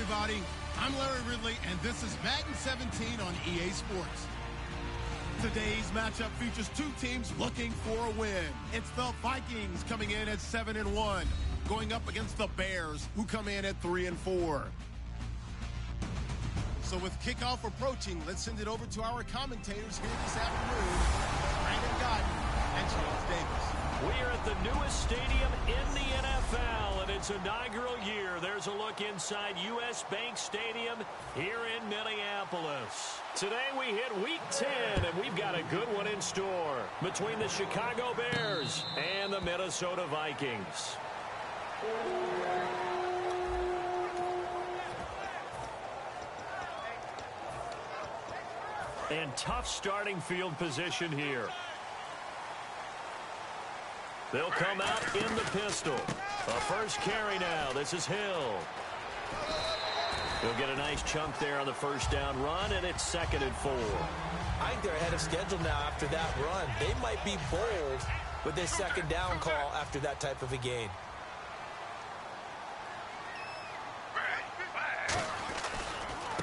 everybody. I'm Larry Ridley, and this is Madden 17 on EA Sports. Today's matchup features two teams looking for a win. It's the Vikings coming in at 7-1, going up against the Bears, who come in at 3-4. So with kickoff approaching, let's send it over to our commentators here this afternoon, Brandon Guyton and Charles Davis. We are at the newest stadium in the NFL, and its inaugural year. There's a look inside U.S. Bank Stadium here in Minneapolis. Today we hit Week 10, and we've got a good one in store between the Chicago Bears and the Minnesota Vikings. And tough starting field position here. They'll come out in the pistol. A first carry now. This is Hill. He'll get a nice chunk there on the first down run, and it's 2nd and 4. I think they're ahead of schedule now after that run. They might be bold with this second down call after that type of a gain.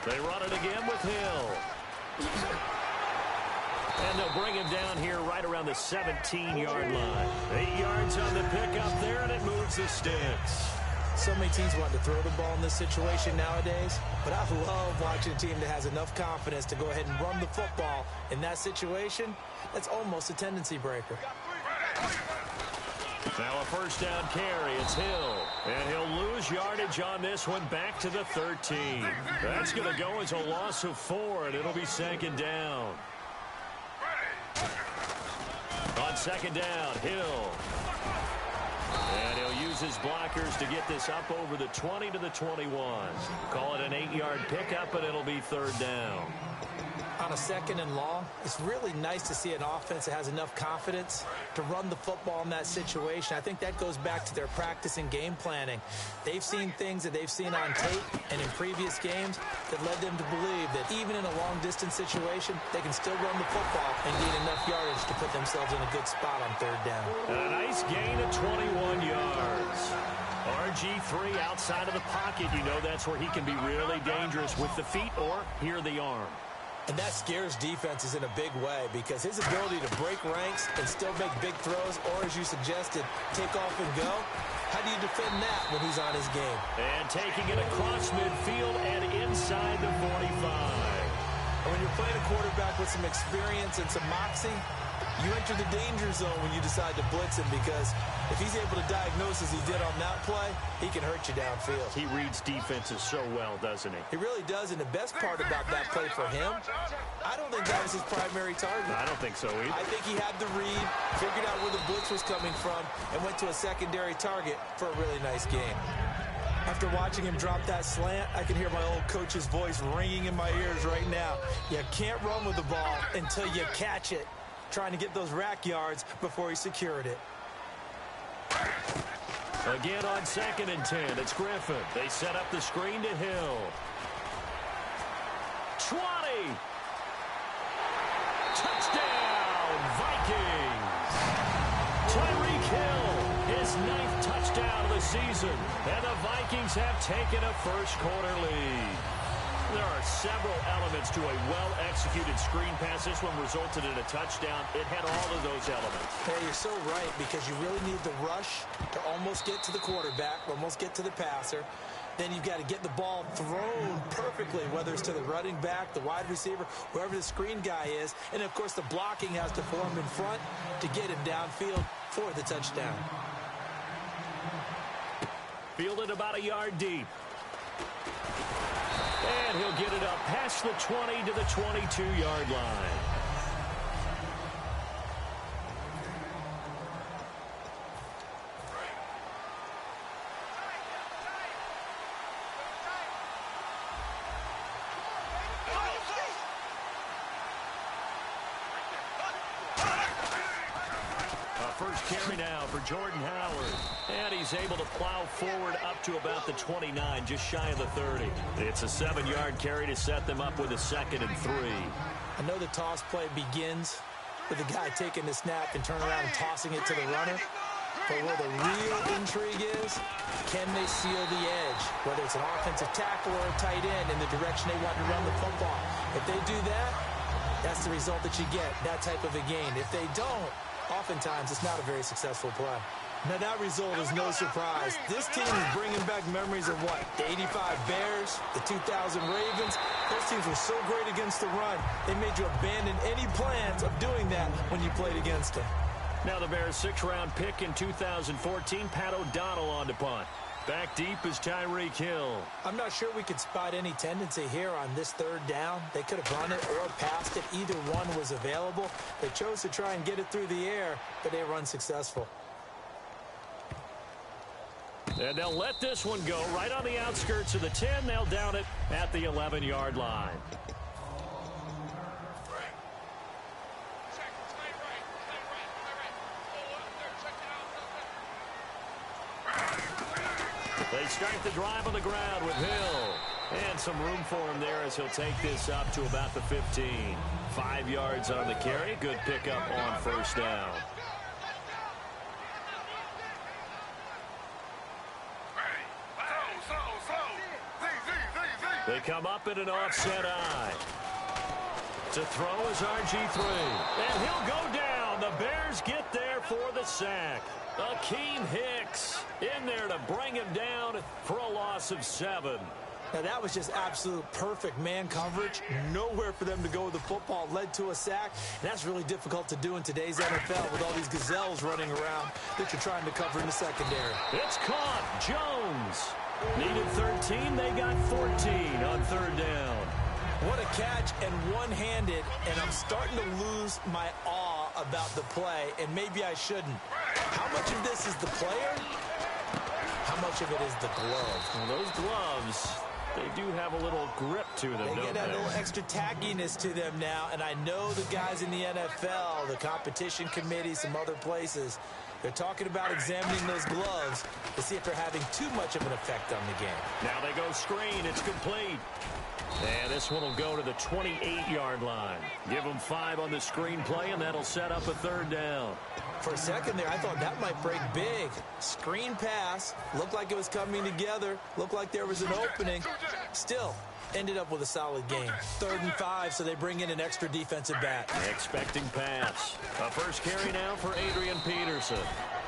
They run it again with Hill. And they'll bring him down here right around the 17-yard line. 8 yards on the pickup there, and it moves the sticks. So many teams want to throw the ball in this situation nowadays, but I love watching a team that has enough confidence to go ahead and run the football in that situation. That's almost a tendency breaker. Now a first down carry. It's Hill. And he'll lose yardage on this one back to the 13. That's going to go as a loss of 4, and it'll be 2nd down. On 2nd down, Hill. And he'll use his blockers to get this up over the 20 to the 21. Call it an 8-yard pickup, and it'll be 3rd down. On a 2nd and long, it's really nice to see an offense that has enough confidence to run the football in that situation. I think that goes back to their practice and game planning. They've seen things that they've seen on tape and in previous games that led them to believe that even in a long-distance situation, they can still run the football and gain enough yardage to put themselves in a good spot on 3rd down. And a nice gain of 21 yards. RG3 outside of the pocket. You know that's where he can be really dangerous with the feet or here the arm. And that scares defenses in a big way because his ability to break ranks and still make big throws, or as you suggested, take off and go, how do you defend that when he's on his game? And taking it across midfield and inside the 45. And when you're playing a quarterback with some experience and some moxie, you enter the danger zone when you decide to blitz him because if he's able to diagnose as he did on that play, he can hurt you downfield. He reads defenses so well, doesn't he? He really does, and the best part about that play for him, I don't think that was his primary target. I don't think so either. I think he had the read, figured out where the blitz was coming from, and went to a secondary target for a really nice game. After watching him drop that slant, I can hear my old coach's voice ringing in my ears right now. You can't run with the ball until you catch it. Trying to get those rack yards before he secured it. Again on 2nd and 10, it's Griffin. They set up the screen to Hill. 20! Touchdown, Vikings! Tyreek Hill, his 9th touchdown of the season. And the Vikings have taken a first-quarter lead. There are several elements to a well-executed screen pass. This one resulted in a touchdown. It had all of those elements. Hey, you're so right because you really need the rush to almost get to the quarterback, almost get to the passer. Then you've got to get the ball thrown perfectly, whether it's to the running back, the wide receiver, whoever the screen guy is. And, of course, the blocking has to form in front to get him downfield for the touchdown. Fielded about a yard deep. And he'll get it up past the 20 to the 22-yard line. First carry now for Jordan Howard. And he's able to plow forward up to about the 29, just shy of the 30. It's a 7-yard carry to set them up with a 2nd and 3. I know the toss play begins with the guy taking the snap and turning around and tossing it to the runner. But where the real intrigue is, can they seal the edge? Whether it's an offensive tackle or a tight end in the direction they want to run the football. If they do that, that's the result that you get, that type of a gain. If they don't, oftentimes it's not a very successful play. Now, that result is no surprise. This team is bringing back memories of what? The 85 Bears, the 2000 Ravens. Those teams were so great against the run, they made you abandon any plans of doing that when you played against them. Now the Bears' 6th-round pick in 2014, Pat O'Donnell on to punt. Back deep is Tyreek Hill. I'm not sure we could spot any tendency here on this 3rd down. They could have run it or passed it. Either one was available. They chose to try and get it through the air, but they were unsuccessful. And they'll let this one go right on the outskirts of the 10. They'll down it at the 11-yard line. They start the drive on the ground with Hill. And some room for him there as he'll take this up to about the 15. 5 yards on the carry. Good pickup on 1st down. They come up in an offset eye. To throw is RG3. And he'll go down. The Bears get there for the sack. Akeem Hicks in there to bring him down for a loss of 7. Now, that was just absolute perfect man coverage. Nowhere for them to go with the football. Led to a sack. And that's really difficult to do in today's NFL with all these gazelles running around that you're trying to cover in the secondary. It's caught. Jones. Needed 13. They got 14 on 3rd down. What a catch, and one-handed, and I'm starting to lose my awe about the play, and maybe I shouldn't. How much of this is the player? How much of it is the glove? Well, those gloves, they do have a little grip to them, don't they? They get a little extra tackiness to them now, and I know the guys in the NFL, the competition committee, some other places, they're talking about examining those gloves to see if they're having too much of an effect on the game. Now they go screen. It's complete. And this one will go to the 28-yard line. Give them 5 on the screen play, and that'll set up a 3rd down. For a second there, I thought that might break big. Screen pass. Looked like it was coming together. Looked like there was an opening. Still, ended up with a solid game. 3rd and 5, so they bring in an extra defensive back. Expecting pass. A first carry now for Adrian Peterson.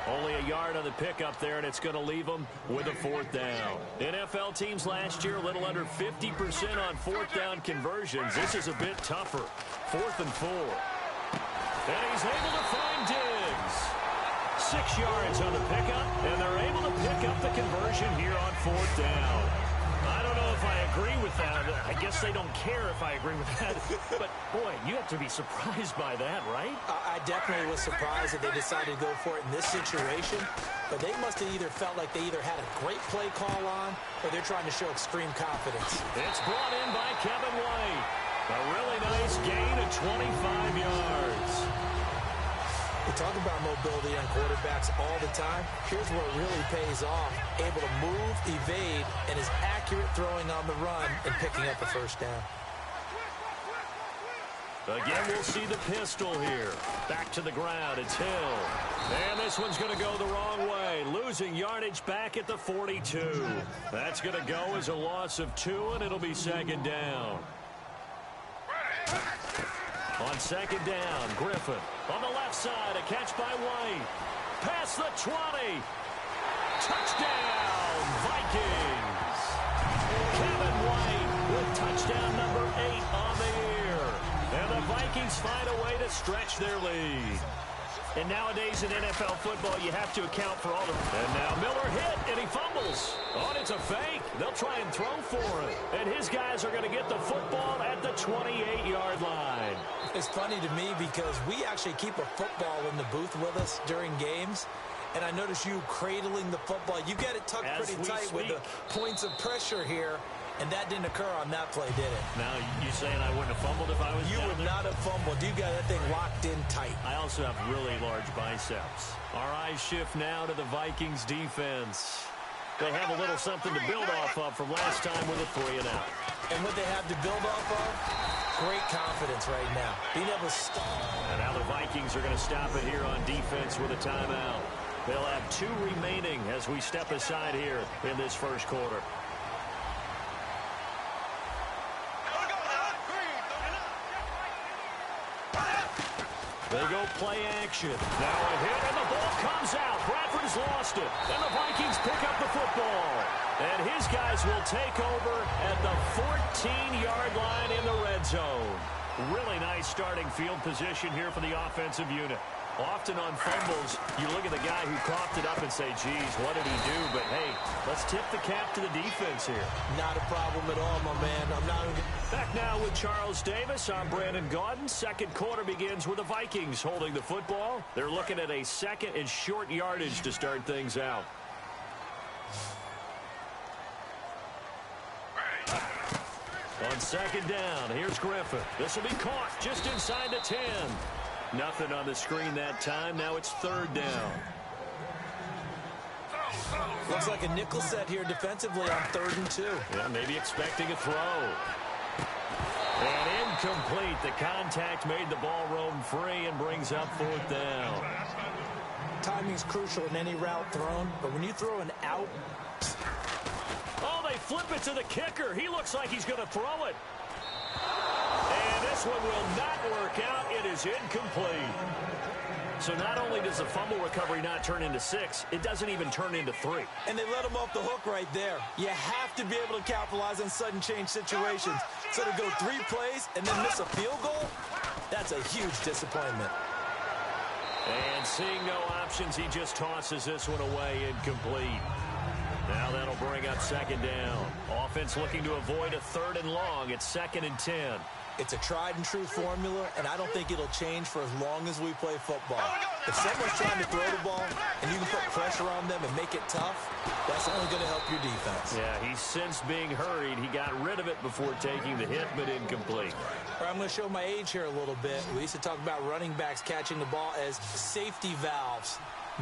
Only a yard on the pickup there, and it's going to leave them with a 4th down. NFL teams last year a little under 50% on 4th down conversions. This is a bit tougher. 4th and 4. And he's able to find Diggs. 6 yards on the pickup, and they're able to pick up the conversion here on 4th down. I don't know if I agree with that. I guess they don't care if I agree with that. But, boy, you have to be surprised by that, right? I definitely was surprised that they decided to go for it in this situation. But they must have either felt like they either had a great play call on or they're trying to show extreme confidence. It's brought in by Kevin White. A really nice gain of 25 yards. We talk about mobility on quarterbacks all the time. Here's where it really pays off. Able to move, evade, and is accurate throwing on the run and picking up a 1st down. Again, we'll see the pistol here. Back to the ground. It's Hill. And this one's going to go the wrong way. Losing yardage back at the 42. That's going to go as a loss of 2, and it'll be 2nd down. On 2nd down, Griffin. On the left side, a catch by White. Past the 20. Touchdown, Vikings. Kevin White with touchdown number 8 on the year. And the Vikings find a way to stretch their lead. And nowadays in NFL football, you have to account for all the... And now Miller hit, and he fumbles. Oh, it's a fake. They'll try and throw for it. And his guys are going to get the football at the 28-yard line. It's funny to me because we actually keep a football in the booth with us during games. And I notice you cradling the football. You get it tucked pretty tight with the points of pressure here. And that didn't occur on that play, did it? Now, you saying I wouldn't have fumbled if I was You would not have fumbled. You got that thing locked in tight. I also have really large biceps. Our eyes shift now to the Vikings defense. They have a little something to build off of from last time with a 3-and-out. And what they have to build off of? Great confidence right now. Being able to stop. And now the Vikings are going to stop it here on defense with a timeout. They'll have 2 remaining as we step aside here in this first quarter. They go play action. Now a hit, and the ball comes out. Bradford has lost it, and the Vikings pick up the football. And his guys will take over at the 14-yard line in the red zone. Really nice starting field position here for the offensive unit. Often on fumbles, you look at the guy who coughed it up and say, geez, what did he do? But, hey, let's tip the cap to the defense here. Not a problem at all, my man. Back now with Charles Davis. I'm Brandon Gaudin. Second quarter begins with the Vikings holding the football. They're looking at a second and short yardage to start things out. On second down, here's Griffin. This will be caught just inside the 10. Nothing on the screen that time. Now it's third down. Looks like a nickel set here defensively on 3rd and 2. Yeah, maybe expecting a throw. And incomplete. The contact made the ball roam free and brings up 4th down. Timing's crucial in any route thrown, but when you throw an out... Oh, they flip it to the kicker. He looks like he's going to throw it. And this one will not work out. It is incomplete. So not only does the fumble recovery not turn into 6, it doesn't even turn into 3. And they let him off the hook right there. You have to be able to capitalize on sudden change situations. So to go 3 plays and then miss a field goal, that's a huge disappointment. And seeing no options, he just tosses this one away, incomplete. Now that'll bring up second down. Offense looking to avoid a 3rd and long. It's 2nd and 10. It's a tried-and-true formula, and I don't think it'll change for as long as we play football. If someone's trying to throw the ball and you can put pressure on them and make it tough, that's only going to help your defense. Yeah, he's since being hurried. He got rid of it before taking the hit, but incomplete. All right, I'm going to show my age here a little bit. We used to talk about running backs catching the ball as safety valves.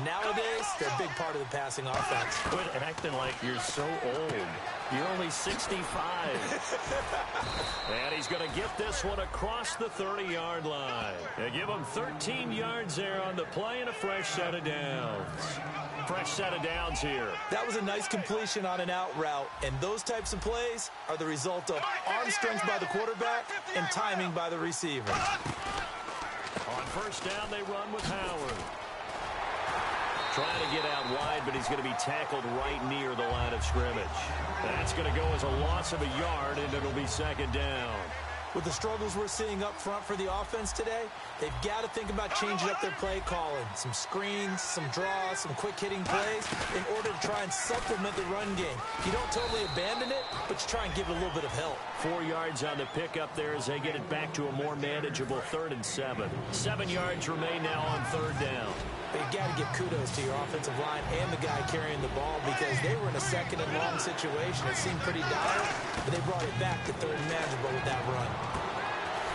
Nowadays, they're a big part of the passing offense. Quit acting like you're so old. You're only 65. And he's going to get this one across the 30-yard line. They give him 13 yards there on the play and a fresh set of downs. Fresh set of downs here. That was a nice completion on an out route, and those types of plays are the result of arm strength by the quarterback and timing by the receiver. On first down, they run with Howard. Trying to get out wide, but he's going to be tackled right near the line of scrimmage. That's going to go as a loss of a yard, and it'll be second down. With the struggles we're seeing up front for the offense today, they've got to think about changing up their play calling. Some screens, some draws, some quick-hitting plays in order to try and supplement the run game. You don't totally abandon it, but you try and give it a little bit of help. 4 yards on the pickup there as they get it back to a more manageable 3rd and 7. 7 yards remain now on 3rd down. But you got to give kudos to your offensive line and the guy carrying the ball because they were in a 2nd and long situation. It seemed pretty dire, but they brought it back to 3rd and manageable with that run.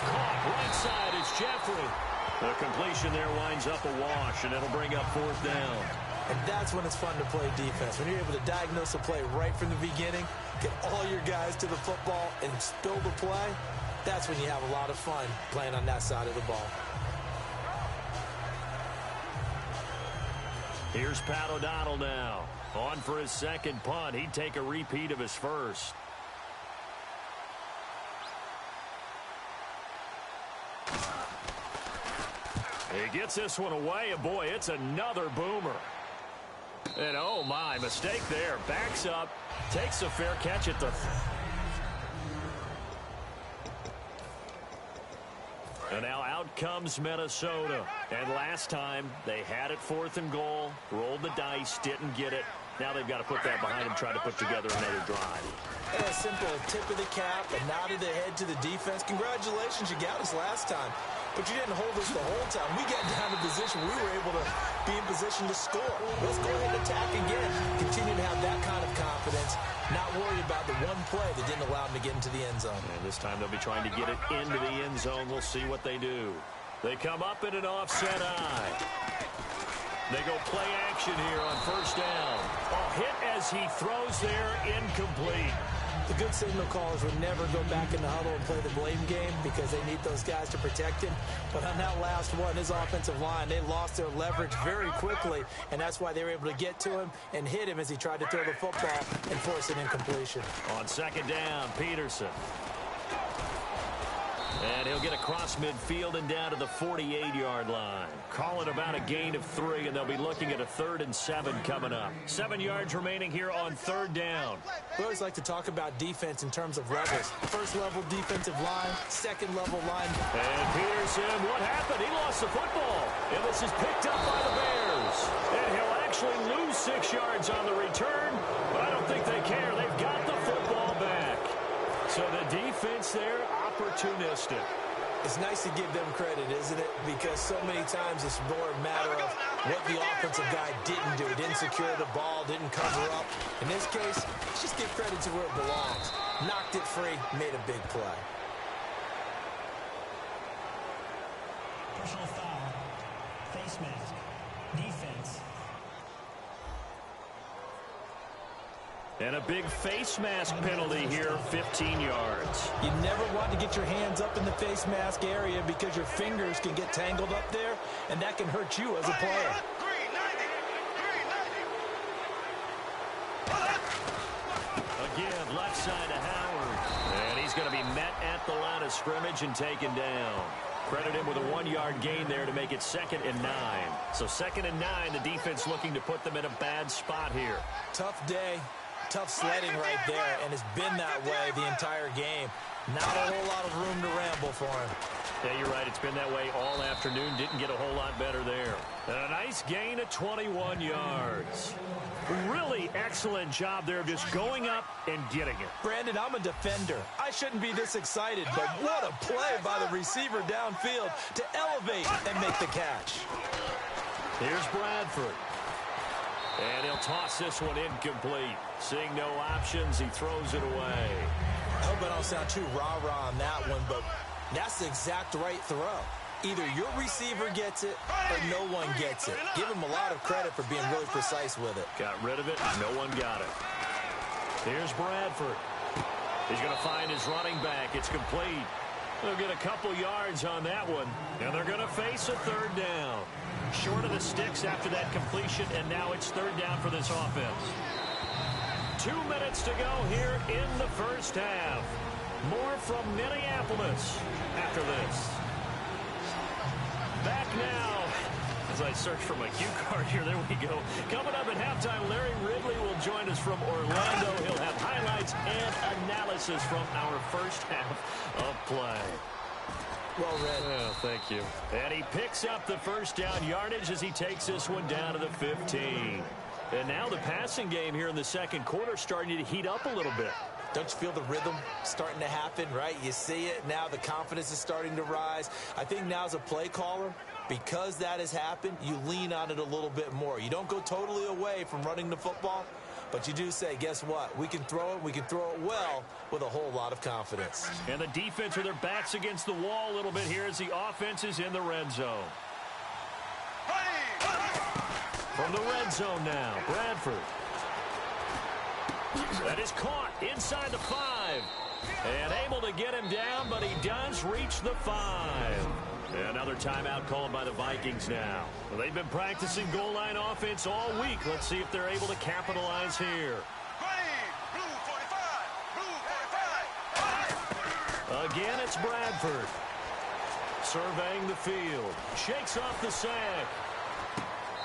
Caught right side is Jeffrey. The completion there winds up a wash, and it'll bring up 4th down. And that's when it's fun to play defense. When you're able to diagnose a play right from the beginning, get all your guys to the football, and spill the play, that's when you have a lot of fun playing on that side of the ball. Here's Pat O'Donnell now. On for his second punt. He'd take a repeat of his first. He gets this one away, and boy, it's another boomer. And oh my, mistake there. Backs up, takes a fair catch at the... And now out comes Minnesota. And last time, they had it 4th and goal, rolled the dice, didn't get it. Now they've got to put that behind them, try to put together another drive. A simple tip of the cap, a nod of the head to the defense. Congratulations, you got us last time. But you didn't hold us the whole time. We got down to position. We were able to be in position to score. Let's go ahead and attack again. Continue to have that kind of confidence. Not worried about the one play that didn't allow them to get into the end zone. And this time they'll be trying to get it into the end zone. We'll see what they do. They come up in an offset eye. They go play action here on first down. A hit as he throws there, incomplete. The good signal callers would never go back in the huddle and play the blame game because they need those guys to protect him. But on that last one, his offensive line, they lost their leverage very quickly, and that's why they were able to get to him and hit him as he tried to throw the football and force an incompletion. On second down, Peterson. And he'll get across midfield and down to the 48-yard line. Call it about a gain of 3, and they'll be looking at a 3rd and 7 coming up. 7 yards remaining here on 3rd down. We always like to talk about defense in terms of levels. First-level defensive line, second-level line. And Peterson, what happened? He lost the football. And this is picked up by the Bears. And he'll actually lose 6 yards on the return, but I don't think they care. They've got the football back. So the defense there, opportunistic. It's nice to give them credit, isn't it? Because so many times it's more a matter of what the offensive guy didn't do. Didn't secure the ball, didn't cover up. In this case, let's just give credit to where it belongs. Knocked it free, made a big play. Personal foul, face mask, defense. And a big face mask penalty here, 15 yards. You never want to get your hands up in the face mask area because your fingers can get tangled up there, and that can hurt you as a player. Again, left side to Howard. And he's going to be met at the line of scrimmage and taken down. Credit him with a 1-yard gain there to make it 2nd and 9. So 2nd and 9, the defense looking to put them in a bad spot here. Tough day. Tough sledding right there, and it's been that way the entire game. Not a whole lot of room to ramble for him. Yeah, you're right. It's been that way all afternoon. Didn't get a whole lot better there. And a nice gain of 21 yards. Really excellent job there of just going up and getting it. Brandon, I'm a defender. I shouldn't be this excited, but what a play by the receiver downfield to elevate and make the catch. Here's Bradford. And he'll toss this one incomplete. Seeing no options, he throws it away. I hope I don't sound too rah-rah on that one, but that's the exact right throw. Either your receiver gets it or no one gets it. Give him a lot of credit for being really precise with it. Got rid of it. No one got it. Here's Bradford. He's going to find his running back. It's complete. They'll get a couple yards on that one. And they're going to face a 3rd down. Short of the sticks after that completion, and now it's 3rd down for this offense. 2 minutes to go here in the first half. More from Minneapolis after this. Back now, as I search for my cue card here, there we go. Coming up at halftime, Larry Ridley will join us from Orlando. He'll have highlights and analysis from our first half of play. Well read. Oh, thank you. And he picks up the first down yardage as he takes this one down to the 15. And now the passing game here in the second quarter starting to heat up a little bit. Don't you feel the rhythm starting to happen, right? You see it. Now the confidence is starting to rise. I think now as a play caller, because that has happened, you lean on it a little bit more. You don't go totally away from running the football, but you do say, guess what? We can throw it well with a whole lot of confidence. And the defense with their backs against the wall a little bit here as the offense is in the red zone. From the red zone now, Bradford. That is caught inside the 5. And able to get him down, but he does reach the 5. Another timeout called by the Vikings now. Well, they've been practicing goal line offense all week. Let's see if they're able to capitalize here. Again, it's Bradford. Surveying the field. Shakes off the sack.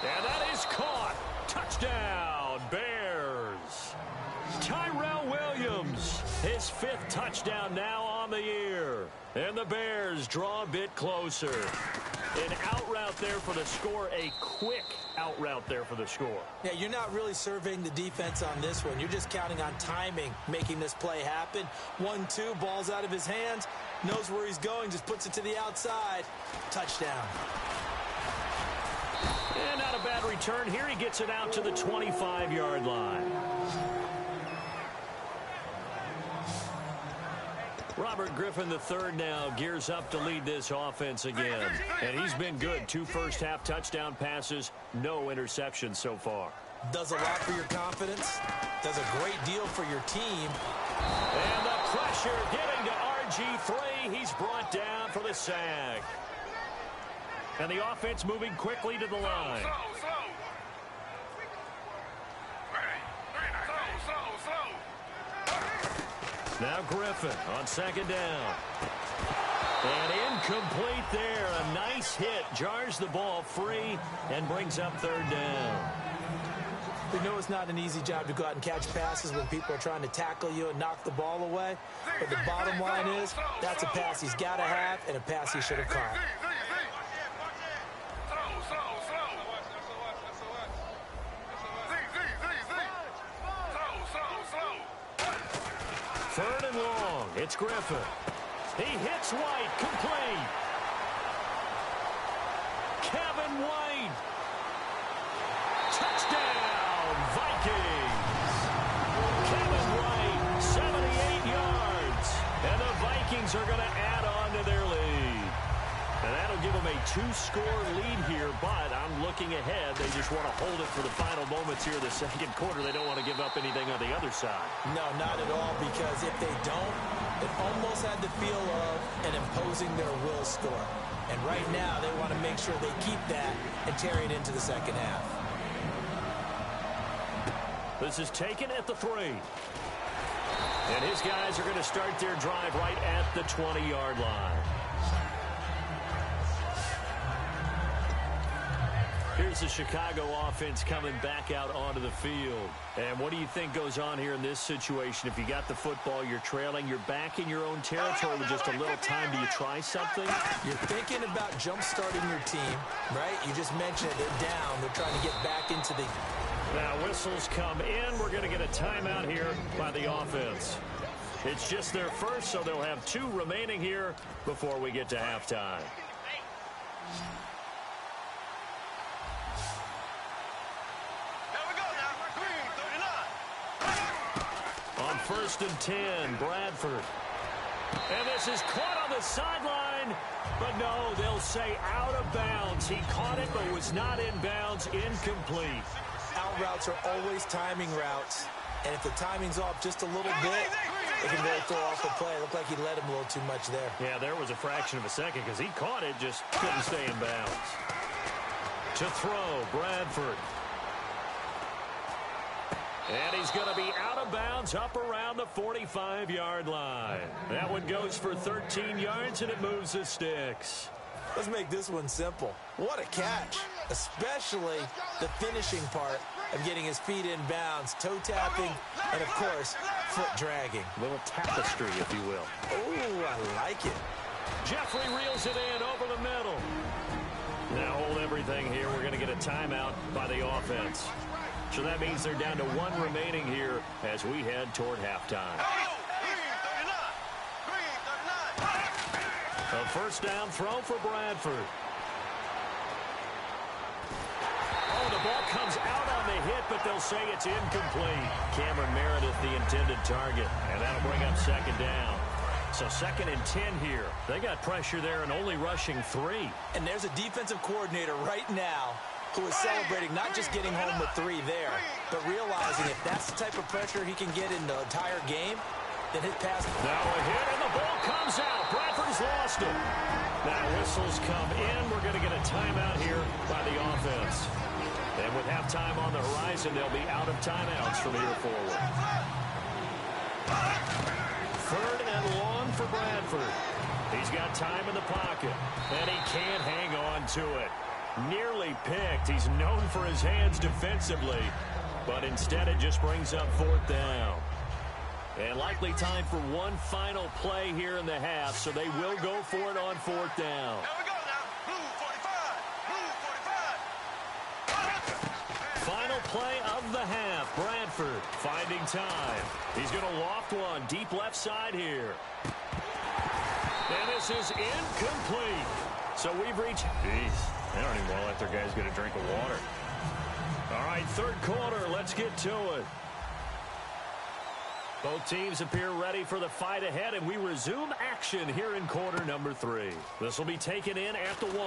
And that is caught. Touchdown, Bears. Tyrell Williams, his 5th touchdown now on the year. And the Bears draw a bit closer. An out route there for the score, a quick out route there for the score. Yeah, you're not really surveying the defense on this one. You're just counting on timing, making this play happen. 1-2, ball's out of his hands, knows where he's going, just puts it to the outside. Touchdown. And not a bad return here. He gets it out to the 25-yard line. Robert Griffin III now gears up to lead this offense again. And he's been good. 2 first-half touchdown passes, no interceptions so far. Does a lot for your confidence, does a great deal for your team, And the pressure getting to RG3. He's brought down for the sack. And the offense moving quickly to the line. Now Griffin on second down. And incomplete there. A nice hit. Jars the ball free and brings up third down. We know it's not an easy job to go out and catch passes when people are trying to tackle you and knock the ball away. But the bottom line is that's a pass he's got to have and a pass he should have caught. Third and long. It's Griffin. He hits White. Complete. Kevin White. Touchdown, Vikings. Kevin White, 78 yards. And the Vikings are going to add on to their lead. And that'll give them a 2-score lead here, but I'm looking ahead. They just want to hold it for the final moments here in the second quarter. They don't want to give up anything on the other side. No, not at all, because if they don't, it almost had the feel of an imposing their will score. And right now, they want to make sure they keep that and carry it into the second half. This is taken at the 3. And his guys are going to start their drive right at the 20-yard line. Here's the Chicago offense coming back out onto the field. And what do you think goes on here in this situation? If you got the football, you're trailing, you're back in your own territory with just a little time. Do you try something? You're thinking about jump-starting your team, right? You just mentioned it. They're down. They're trying to get back into the... Now whistles come in. We're going to get a timeout here by the offense. It's just their first, so they'll have 2 remaining here before we get to halftime. First and 10, Bradford. And this is caught on the sideline, but no, they'll say out of bounds. He caught it, but was not in bounds, incomplete. Out routes are always timing routes, and if the timing's off just a little bit, it can really throw off the play. It looked like he let him a little too much there. Yeah, there was a fraction of a second because he caught it, just couldn't stay in bounds. To throw, Bradford. And he's going to be out of bounds up around the 45-yard line. That one goes for 13 yards, and it moves the sticks. Let's make this one simple. What a catch, especially the finishing part of getting his feet in bounds, toe tapping, and, of course, foot dragging. A little tapestry, if you will. Oh, I like it. Jeffrey reels it in over the middle. Now hold everything here. We're going to get a timeout by the offense. So that means they're down to 1 remaining here as we head toward halftime. A first down throw for Bradford. Oh, the ball comes out on the hit, but they'll say it's incomplete. Cameron Meredith, the intended target, and that'll bring up second down. So second and 10 here. They got pressure there and only rushing 3. And there's a defensive coordinator right now who is celebrating not just getting home with 3 there, but realizing if that's the type of pressure he can get in the entire game, then his pass... Now a hit, and the ball comes out. Bradford's lost it. Now whistles come in. We're going to get a timeout here by the offense. And with halftime on the horizon, they'll be out of timeouts from here forward. Third and long for Bradford. He's got time in the pocket, and he can't hang on to it. Nearly picked. He's known for his hands defensively, but instead it just brings up 4th down. And likely time for one final play here in the half, so they will go for it on 4th down. Here we go now. Blue 45. Blue 45. Final play of the half. Bradford finding time. He's going to loft one deep left side here. And this is incomplete. So we've reached... Jeez. They don't even want to let their guys get a drink of water. All right, third quarter. Let's get to it. Both teams appear ready for the fight ahead, and we resume action here in quarter number 3. This will be taken in at the 1.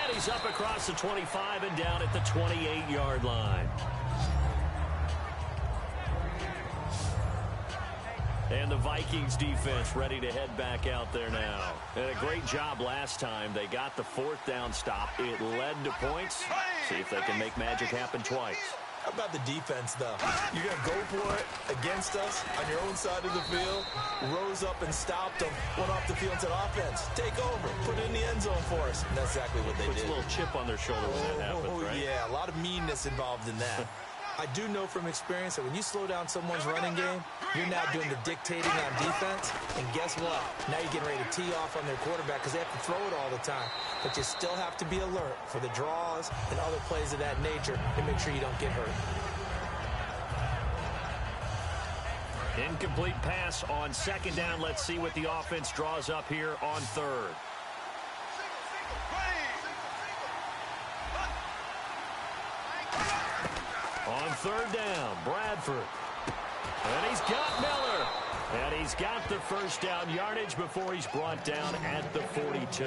And he's up across the 25 and down at the 28-yard line. And the Vikings defense ready to head back out there now. And a great job last time. They got the fourth down stop. It led to points. See if they can make magic happen twice. How about the defense, though? You're going to go for it against us on your own side of the field, rose up and stopped them, went off the field and said, offense, take over, put it in the end zone for us. And that's exactly what they did. Puts a little chip on their shoulder when that happens, right? Yeah, a lot of meanness involved in that. I do know from experience that when you slow down someone's running game, you're now doing the dictating on defense. And guess what? Now you're getting ready to tee off on their quarterback because they have to throw it all the time. But you still have to be alert for the draws and other plays of that nature to make sure you don't get hurt. Incomplete pass on second down. Let's see what the offense draws up here on third. On third down, Bradford. And he's got Miller. And he's got the first down yardage before he's brought down at the 42.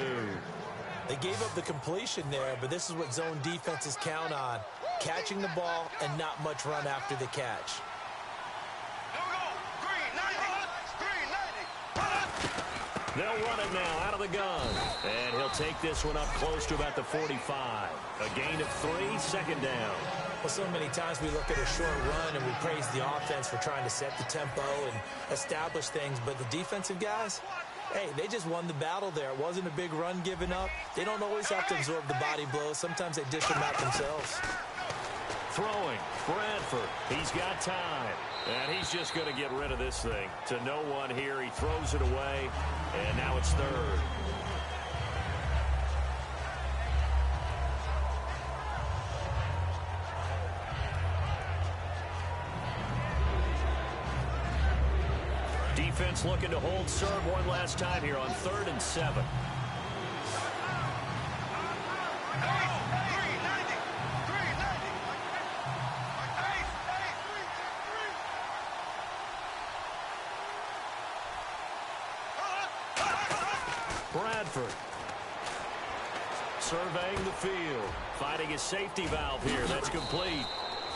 They gave up the completion there, but this is what zone defenses count on. Catching the ball and not much run after the catch. They'll run it now out of the gun. And he'll take this one up close to about the 45. A gain of 3, second down. Well, so many times we look at a short run and we praise the offense for trying to set the tempo and establish things. But the defensive guys, hey, they just won the battle there. It wasn't a big run given up. They don't always have to absorb the body blows. Sometimes they dish them out themselves. Throwing, Bradford. He's got time. And he's just going to get rid of this thing. To no one here. He throws it away. And now it's third. Defense looking to hold serve one last time here on 3rd and 7. Bradford surveying the field, finding his safety valve here. That's complete.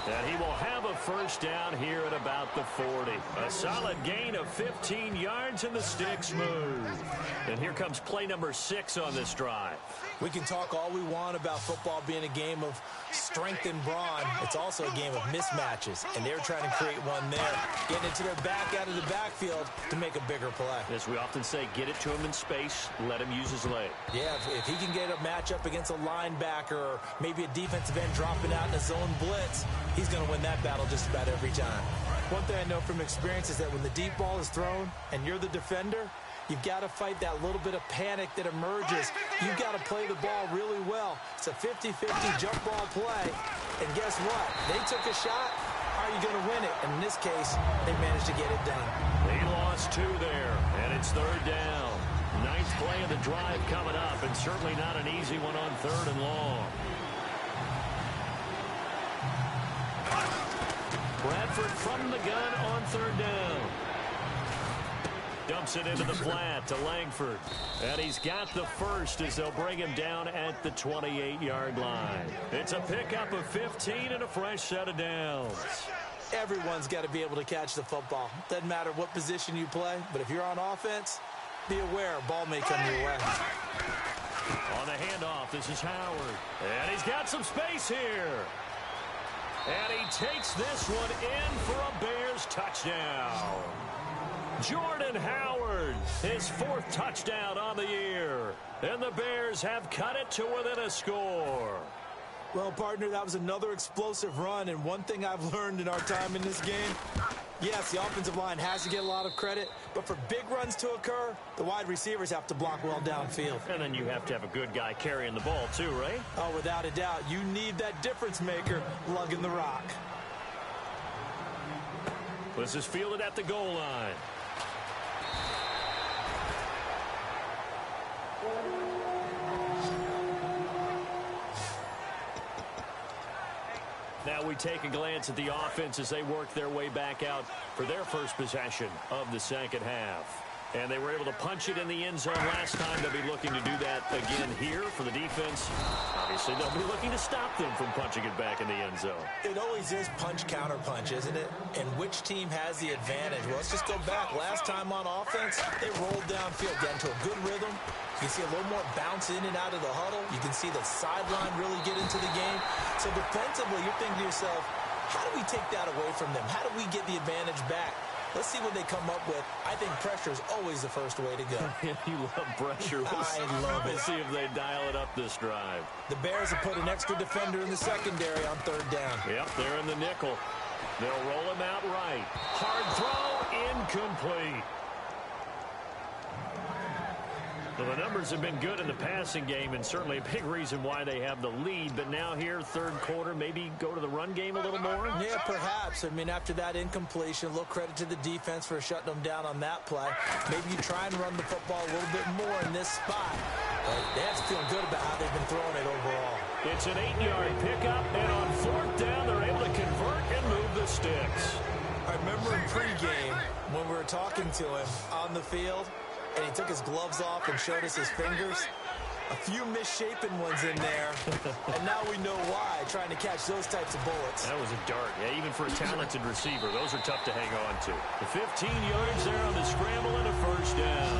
And he will have a first down here at about the 40. A solid gain of 15 yards, and the sticks move. And here comes play number 6 on this drive. We can talk all we want about football being a game of strength and brawn. It's also a game of mismatches, and they're trying to create one there, getting it to their back out of the backfield to make a bigger play. As we often say, get it to him in space, let him use his leg. Yeah, if he can get a matchup against a linebacker or maybe a defensive end dropping out in a zone blitz, he's going to win that battle just about every time. One thing I know from experience is that when the deep ball is thrown and you're the defender, you've got to fight that little bit of panic that emerges. You've got to play the ball really well. It's a 50-50 jump ball play. And guess what? They took a shot. How are you going to win it? And in this case, they managed to get it done. They lost 2 there, and it's 3rd down. 9th play of the drive coming up, and certainly not an easy one on 3rd and long. Bradford from the gun on 3rd down. Dumps it into the flat to Langford. And he's got the first as they'll bring him down at the 28-yard line. It's a pickup of 15 and a fresh set of downs. Everyone's got to be able to catch the football. Doesn't matter what position you play, but if you're on offense, be aware a ball may come your way. On the handoff, this is Howard. And he's got some space here. And he takes this one in for a Bears touchdown. Jordan Howard, his 4th touchdown on the year. And the Bears have cut it to within a score. Well, partner, that was another explosive run. And one thing I've learned in our time in this game, yes, the offensive line has to get a lot of credit. But for big runs to occur, the wide receivers have to block well downfield. And then you have to have a good guy carrying the ball too, right? Oh, without a doubt. You need that difference maker lugging the rock. This is fielded at the goal line. Now we take a glance at the offense as they work their way back out for their first possession of the second half. And they were able to punch it in the end zone last time. They'll be looking to do that again here for the defense. Obviously, they'll be looking to stop them from punching it back in the end zone. It always is punch-counter-punch, isn't it? And which team has the advantage? Well, let's just go back. Last time on offense, they rolled downfield, got into a good rhythm. You can see a little more bounce in and out of the huddle. You can see the sideline really get into the game. So defensively, you're thinking to yourself, how do we take that away from them? How do we get the advantage back? Let's see what they come up with. I think pressure is always the first way to go. You love pressure. I love it. We'll see if they dial it up this drive. The Bears have put an extra defender in the secondary on third down. Yep, they're in the nickel. They'll roll him out right. Hard throw, incomplete. Well, the numbers have been good in the passing game, and certainly a big reason why they have the lead. But now here, third quarter, maybe go to the run game a little more? Yeah, perhaps. I mean, after that incompletion, a little credit to the defense for shutting them down on that play. Maybe you try and run the football a little bit more in this spot. But they have to feel good about how they've been throwing it overall. It's an 8-yard pickup, and on fourth down, they're able to convert and move the sticks. I remember in pregame when we were talking to him on the field, and he took his gloves off and showed us his fingers. A few misshapen ones in there, and now we know why, trying to catch those types of bullets. That was a dart. Yeah, even for a talented receiver, those are tough to hang on to. The 15 yardage there on the scramble and a first down.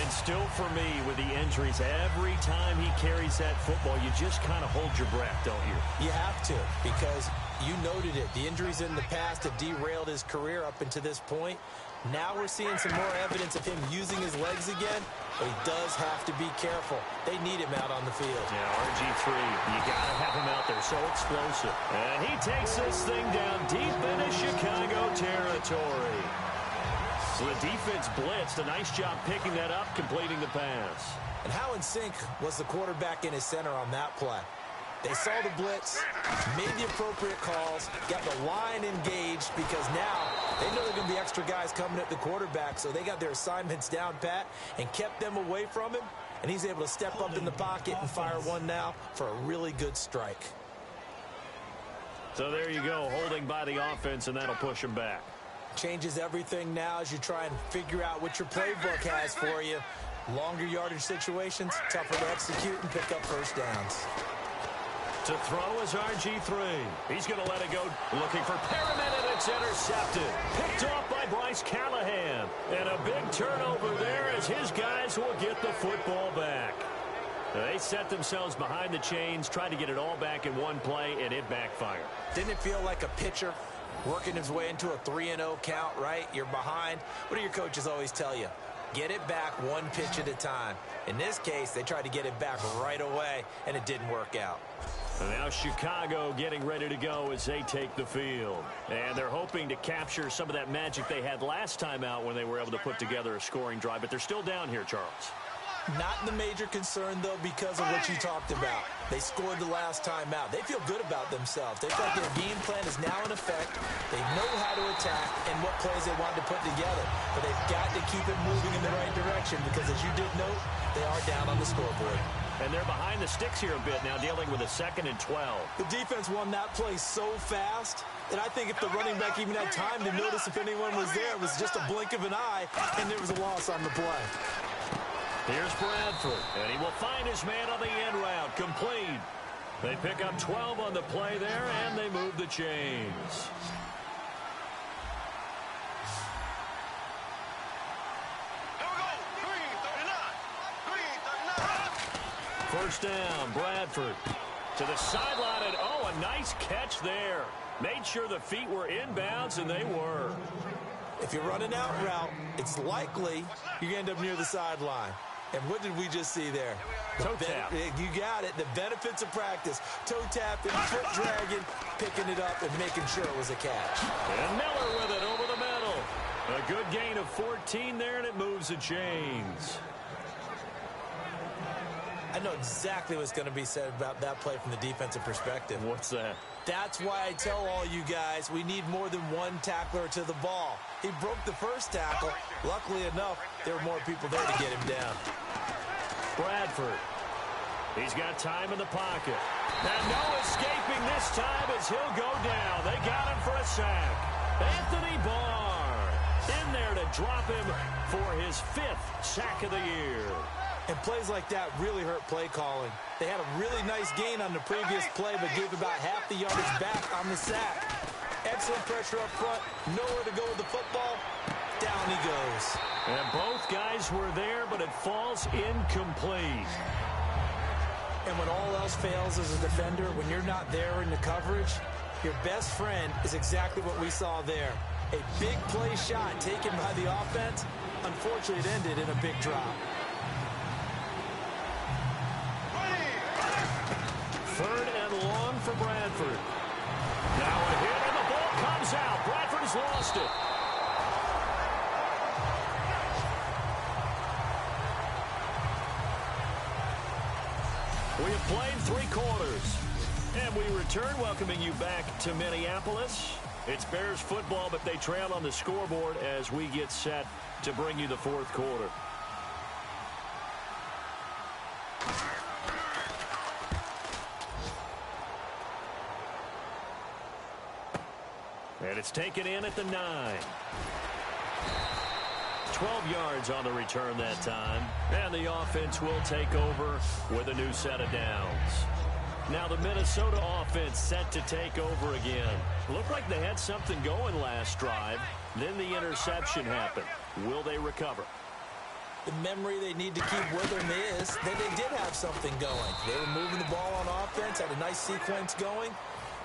And still for me, with the injuries, every time he carries that football, you just kind of hold your breath, don't you? You have to, because you noted it. The injuries in the past have derailed his career up until this point. Now we're seeing some more evidence of him using his legs again, but he does have to be careful. They need him out on the field. Yeah, RG3, you got to have him out there, so explosive. And he takes this thing down deep into Chicago territory. So the defense blitzed. A nice job picking that up, completing the pass. And how in sync was the quarterback in his center on that play? They saw the blitz, made the appropriate calls, got the line engaged, because now they know there are going to be extra guys coming at the quarterback, so they got their assignments down pat and kept them away from him, and he's able to step up in the pocket and fire one now for a really good strike. So there you go, holding by the offense, and that'll push him back. Changes everything now as you try and figure out what your playbook has for you. Longer yardage situations, tougher to execute and pick up first downs. To throw is RG3. He's going to let it go. Looking for Perriman, and it's intercepted. Picked off by Bryce Callahan. And a big turnover there as his guys will get the football back. They set themselves behind the chains, tried to get it all back in one play, and it backfired. Didn't it feel like a pitcher working his way into a 3-0 count, right? You're behind. What do your coaches always tell you? Get it back one pitch at a time. In this case, they tried to get it back right away, and it didn't work out. And now Chicago getting ready to go as they take the field. And they're hoping to capture some of that magic they had last time out when they were able to put together a scoring drive. But they're still down here, Charles. Not the major concern, though, because of what you talked about. They scored the last time out. They feel good about themselves. They feel like their game plan is now in effect. They know how to attack and what plays they want to put together. But they've got to keep it moving in the right direction because, as you did note, they are down on the scoreboard. And they're behind the sticks here a bit now, dealing with a 2nd and 12. The defense won that play so fast, and I think if the running back even had time to notice if anyone was there, it was just a blink of an eye, and there was a loss on the play. Here's Bradford, and he will find his man on the end route, complete. They pick up 12 on the play there, and they move the chains. First down, Bradford to the sideline, and oh, a nice catch there. Made sure the feet were inbounds, and they were. If you're running out route, it's likely you're going to end up near the sideline. And what did we just see there? Toe tap. You got it. The benefits of practice. Toe tapping, foot dragging, picking it up, and making sure it was a catch. And Miller with it over the middle. A good gain of 14 there, and it moves the chains. I know exactly what's going to be said about that play from the defensive perspective. What's that? That's why I tell all you guys we need more than one tackler to the ball. He broke the first tackle. Luckily enough, there were more people there to get him down. Bradford. He's got time in the pocket. And no escaping this time as he'll go down. They got him for a sack. Anthony Barr in drop him for his 5th sack of the year. And plays like that really hurt play calling. They had a really nice gain on the previous play, but gave about half the yardage back on the sack. Excellent pressure up front. Nowhere to go with the football. Down he goes. And both guys were there, but it falls incomplete. And when all else fails as a defender, when you're not there in the coverage, your best friend is exactly what we saw there. A big play shot taken by the offense. Unfortunately, it ended in a big drop. 3rd and long for Bradford. Now a hit, and the ball comes out. Bradford has lost it. We have played 3 quarters. And we return, welcoming you back to Minneapolis. It's Bears football, but they trail on the scoreboard as we get set to bring you the 4th quarter. And it's taken in at the 9. 12 yards on the return that time. And the offense will take over with a new set of downs. Now the Minnesota offense set to take over again. Looked like they had something going last drive. Then the interception happened. Will they recover? The memory they need to keep with them is that they did have something going. They were moving the ball on offense, had a nice sequence going.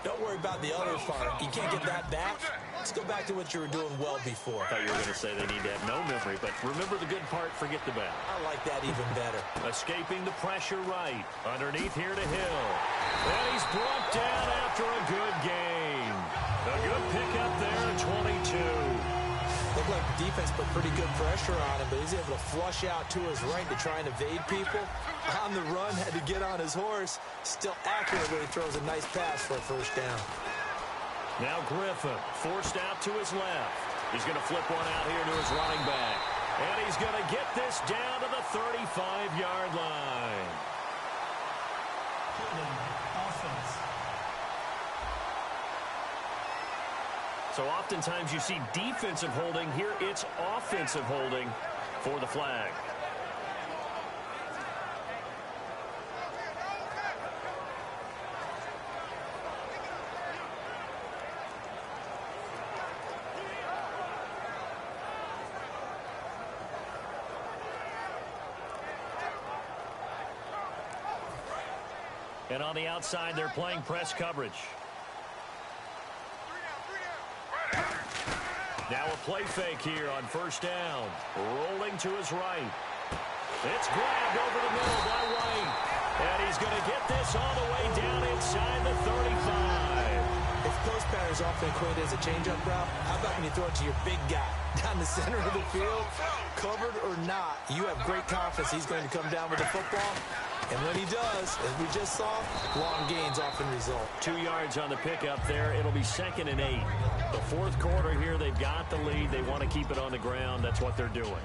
Don't worry about the other part. You can't get that back. Let's go back to what you were doing well before. I thought you were going to say they need to have no memory, but remember the good part, forget the bad. I like that even better. Escaping the pressure right. Underneath here to Hill. And he's brought down after a good gain. A good pickup there at 22. Looked like the defense put pretty good pressure on him, but he's able to flush out to his right to try and evade people. On the run, had to get on his horse. Still accurately throws a nice pass for a 1st down. Now Griffin forced out to his left. He's going to flip one out here to his running back. And he's going to get this down to the 35-yard line. Offense. So oftentimes you see defensive holding. Here it's offensive holding for the flag. And on the outside, they're playing press coverage. Now a play fake here on 1st down. Rolling to his right. It's grabbed over the middle by White. And he's going to get this all the way down inside the 35. If post patterns often equated as a change-up route, how about when you throw it to your big guy down the center of the field? Covered or not, you have great confidence he's going to come down with the football. And when he does, as we just saw, long gains often result. 2 yards on the pickup there. It'll be 2nd and 8. The 4th quarter here, they've got the lead. They want to keep it on the ground. That's what they're doing.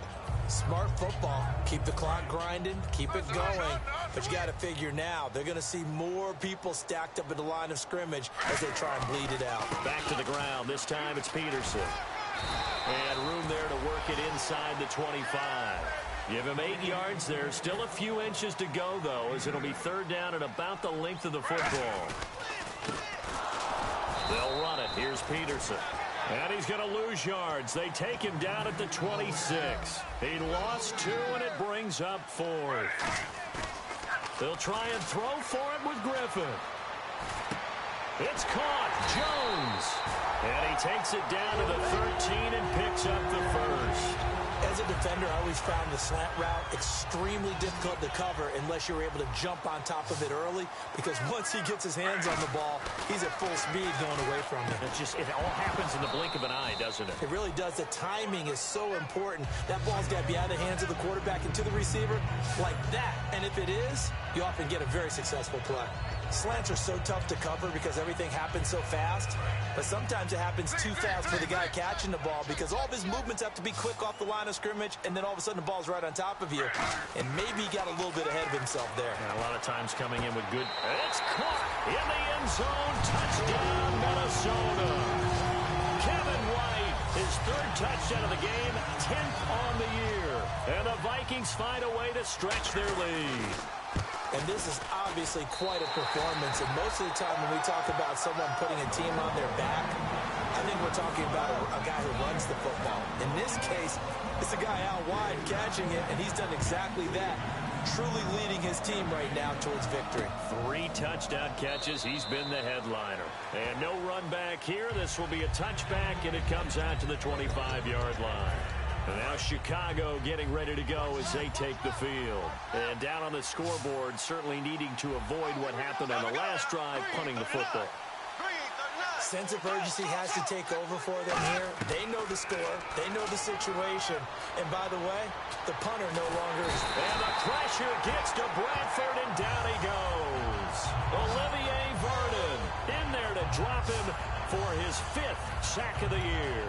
Smart football. Keep the clock grinding. Keep it going. But you got to figure now, they're going to see more people stacked up at the line of scrimmage as they try and bleed it out. Back to the ground. This time it's Peterson. And room there to work it inside the 25. Give him 8 yards there. Still a few inches to go, though, as it'll be 3rd down at about the length of the football. They'll run it. Here's Peterson. And he's going to lose yards. They take him down at the 26. He lost 2, and it brings up 4th. They'll try and throw for it with Griffin. It's caught. Jones. And he takes it down to the 13 and picks up the 1st. As a defender, I always found the slant route extremely difficult to cover unless you were able to jump on top of it early, because once he gets his hands on the ball, he's at full speed going away from it. It all happens in the blink of an eye, doesn't it? It really does. The timing is so important. That ball's got to be out of the hands of the quarterback and to the receiver like that. And if it is, you often get a very successful play. Slants are so tough to cover because everything happens so fast, but sometimes it happens too fast for the guy catching the ball because all of his movements have to be quick off the line of scrimmage, and then all of a sudden the ball's right on top of you, and maybe he got a little bit ahead of himself there. Yeah, a lot of times coming in with good. It's caught in the end zone. Touchdown, Minnesota. Kevin White His third touchdown of the game, 10th on the year. And the Vikings find a way to stretch their lead. And this is obviously quite a performance. And most of the time when we talk about someone putting a team on their back, I think we're talking about a guy who runs the football. In this case, it's a guy out wide catching it, and he's done exactly that. Truly leading his team right now towards victory. 3 touchdown catches. He's been the headliner. And no run back here. This will be a touchback, and it comes out to the 25-yard line. And now Chicago getting ready to go as they take the field. And down on the scoreboard, certainly needing to avoid what happened on the last drive, punting the football. Sense of urgency has to take over for them here. They know the score. They know the situation. And by the way, the punter no longer is. And the pressure gets to Bradford, and down he goes. Olivier Vernon in there to drop him for his 5th sack of the year.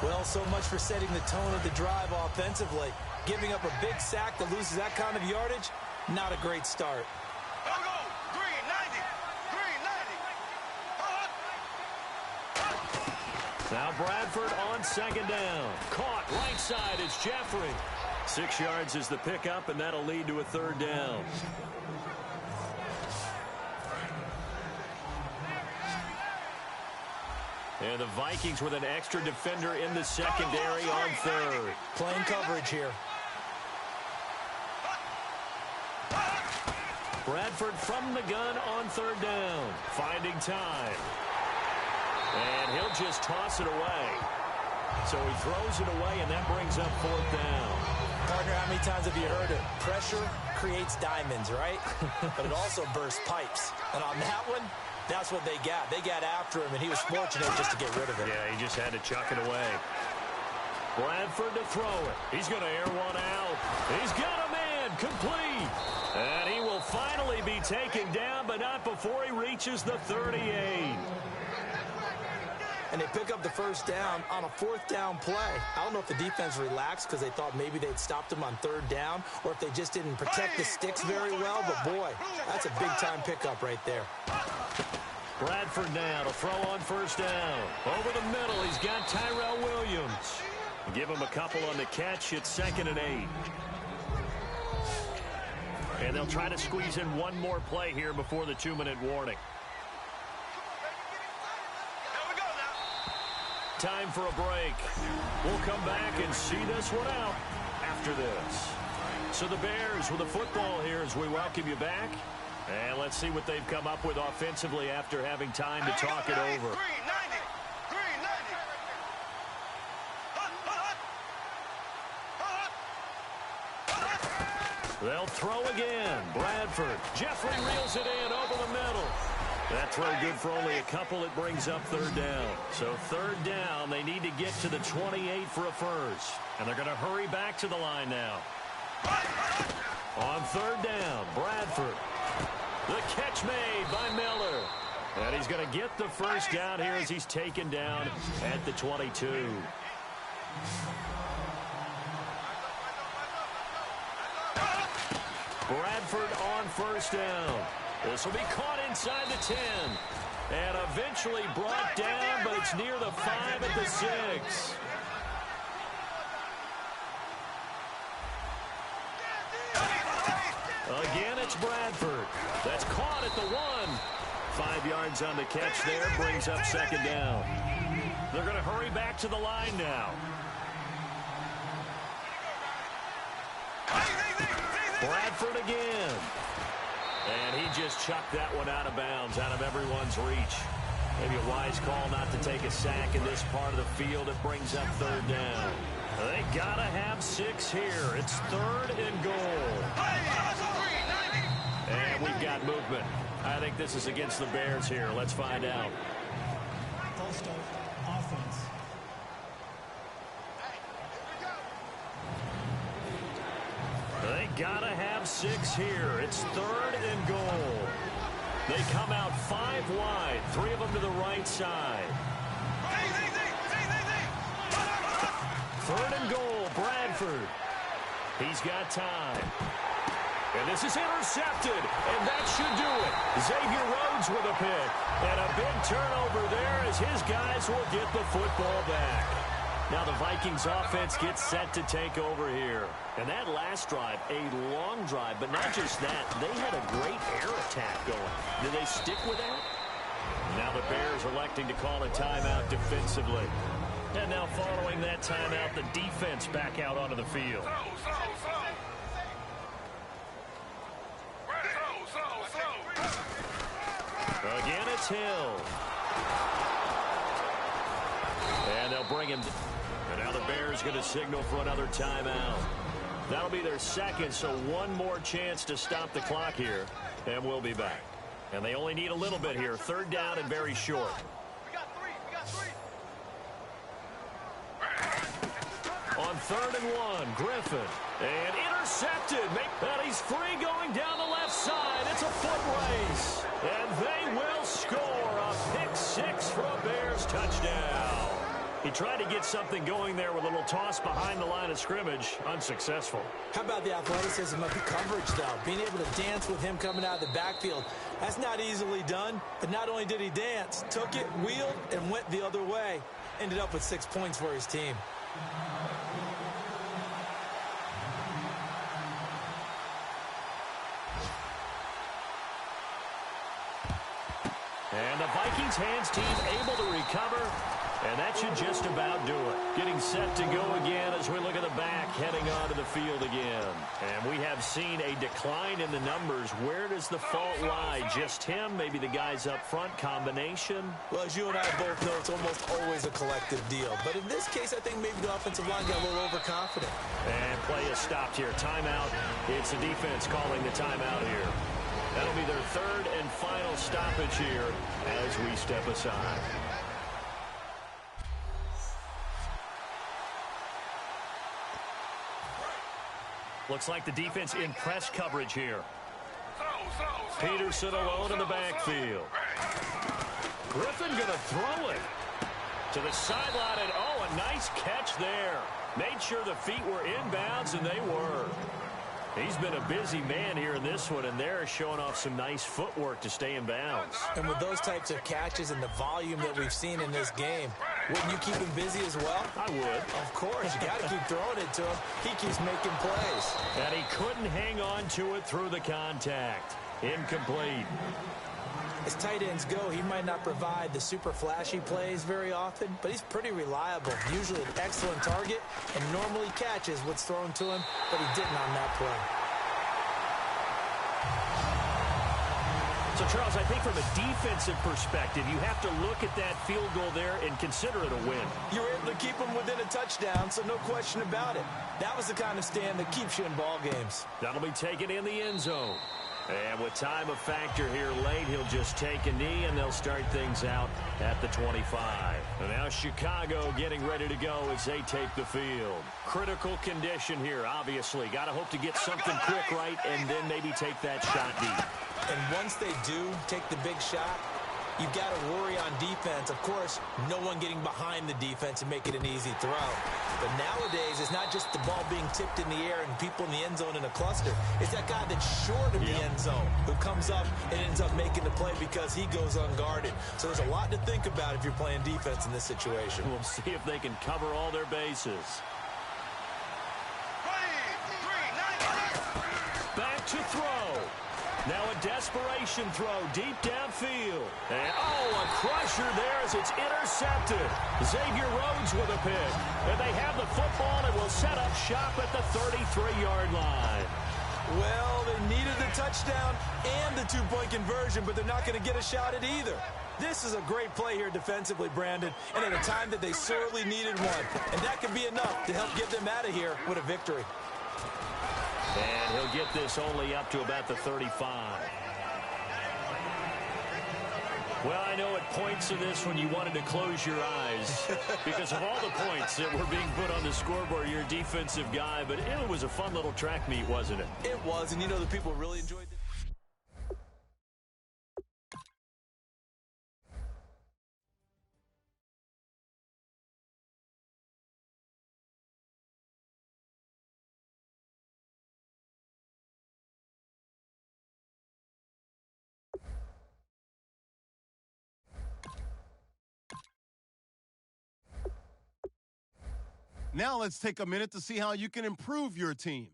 Well, so much for setting the tone of the drive offensively. Giving up a big sack that loses that kind of yardage, not a great start. Now Bradford on 2nd down. Caught right side is Jeffrey. 6 yards is the pickup, and that'll lead to a 3rd down. And the Vikings with an extra defender in the secondary on 3rd. Playing coverage here. Bradford from the gun on 3rd down. Finding time. And he'll just toss it away. So he throws it away, and that brings up 4th down. Partner, how many times have you heard it? Pressure creates diamonds, right? But it also bursts pipes. And on that one, that's what they got. They got after him, and he was fortunate just to get rid of it. Yeah, he just had to chuck it away. Bradford to throw it. He's going to air one out. He's got a man complete. And he will finally be taken down, but not before he reaches the 38. And they pick up the 1st down on a 4th down play. I don't know if the defense relaxed because they thought maybe they'd stopped him on 3rd down, or if they just didn't protect the sticks very well. But, boy, that's a big-time pickup right there. Bradford now to throw on 1st down. Over the middle, he's got Tyrell Williams. Give him a couple on the catch. It's 2nd and 8. And they'll try to squeeze in one more play here before the 2-minute warning. Time for a break. We'll come back and see this one out after this. So the Bears with the football here as we welcome you back. And let's see what they've come up with offensively after having time to talk it over. They'll throw again. Bradford. Jeffrey reels it in over the middle. That throw good for only a couple. It brings up 3rd down. So 3rd down, they need to get to the 28 for a first. And they're going to hurry back to the line now. On 3rd down, Bradford. The catch made by Miller. And he's going to get the 1st down here as he's taken down at the 22. Bradford on 1st down. This will be caught inside the 10. And eventually brought down, but it's near the 5 at the 6. Again, it's Bradford. That's caught at the 1. 5 yards on the catch there, brings up 2nd down. They're going to hurry back to the line now. Bradford again. And he just chucked that one out of bounds, out of everyone's reach. Maybe a wise call not to take a sack in this part of the field. It brings up 3rd down. They got to have 6 here. It's 3rd and goal. And we've got movement. I think this is against the Bears here. Let's find out. False start, offense. They gotta have 6 here. It's 3rd and goal. They come out 5 wide, 3 of them to the right side. 3rd and goal, Bradford. He's got time. And this is intercepted, and that should do it. Xavier Rhodes with a pick. And a big turnover there as his guys will get the football back. Now the Vikings offense gets set to take over here. And that last drive, a long drive, but not just that. They had a great air attack going. Did they stick with that? Now the Bears electing to call a timeout defensively. And now following that timeout, the defense back out onto the field. Again, it's Hill. And they'll bring him. And now the Bears going to signal for another timeout. That'll be their second, so one more chance to stop the clock here. And we'll be back. And they only need a little bit here. Third down and very short. On 3rd and 1, Griffin. And intercepted. And he's free going down the left side. It's a foot race. And they will score a pick-6 for a Bears touchdown. He tried to get something going there with a little toss behind the line of scrimmage. Unsuccessful. How about the athleticism of the coverage, though? Being able to dance with him coming out of the backfield. That's not easily done. But not only did he dance, took it, wheeled, and went the other way. Ended up with 6 points for his team. And the Vikings hands team able to recover. And that should just about do it. Getting set to go again as we look at the back, heading onto the field again. And we have seen a decline in the numbers. Where does the fault lie? Just him? Maybe the guys up front? Combination? Well, as you and I both know, it's almost always a collective deal. But in this case, I think maybe the offensive line got a little overconfident. And play is stopped here. Timeout. It's the defense calling the timeout here. That'll be their third and final stoppage here as we step aside. Looks like the defense in press coverage here. Peterson alone in the backfield. Griffin going to throw it to the sideline, and oh, a nice catch there. Made sure the feet were inbounds, and they were. He's been a busy man here in this one, and they're showing off some nice footwork to stay in bounds. And with those types of catches and the volume that we've seen in this game, wouldn't you keep him busy as well? I would. Of course. You got to keep throwing it to him. He keeps making plays. And he couldn't hang on to it through the contact. Incomplete. As tight ends go, he might not provide the super flashy plays very often, but he's pretty reliable. Usually an excellent target and normally catches what's thrown to him, but he didn't on that play. So, Charles, I think from a defensive perspective, you have to look at that field goal there and consider it a win. You're able to keep him within a touchdown, so no question about it. That was the kind of stand that keeps you in ball games. That'll be taken in the end zone. And with time of factor here late, he'll just take a knee, and they'll start things out at the 25. And now Chicago getting ready to go as they take the field. Critical condition here, obviously. Got to hope to get something quick right and then maybe take that shot deep. And once they do take the big shot, you've got to worry on defense. Of course, no one getting behind the defense and make it an easy throw. But nowadays, it's not just the ball being tipped in the air and people in the end zone in a cluster. It's that guy that's short of the end zone who comes up and ends up making the play because he goes unguarded. So there's a lot to think about if you're playing defense in this situation. We'll see if they can cover all their bases. Back to throw. Now a desperation throw deep downfield. And, oh, a crusher there as it's intercepted. Xavier Rhodes with a pick. And they have the football and will set up shop at the 33-yard line. Well, they needed the touchdown and the two-point conversion, but they're not going to get a shot at either. This is a great play here defensively, Brandon, and at a time that they sorely needed one. And that could be enough to help get them out of here with a victory. And he'll get this only up to about the 35. Well, I know at points in this one you wanted to close your eyes because of all the points that were being put on the scoreboard. You're a defensive guy, but it was a fun little track meet, wasn't it? It was, and you know the people really enjoyed it. Now let's take a minute to see how you can improve your team.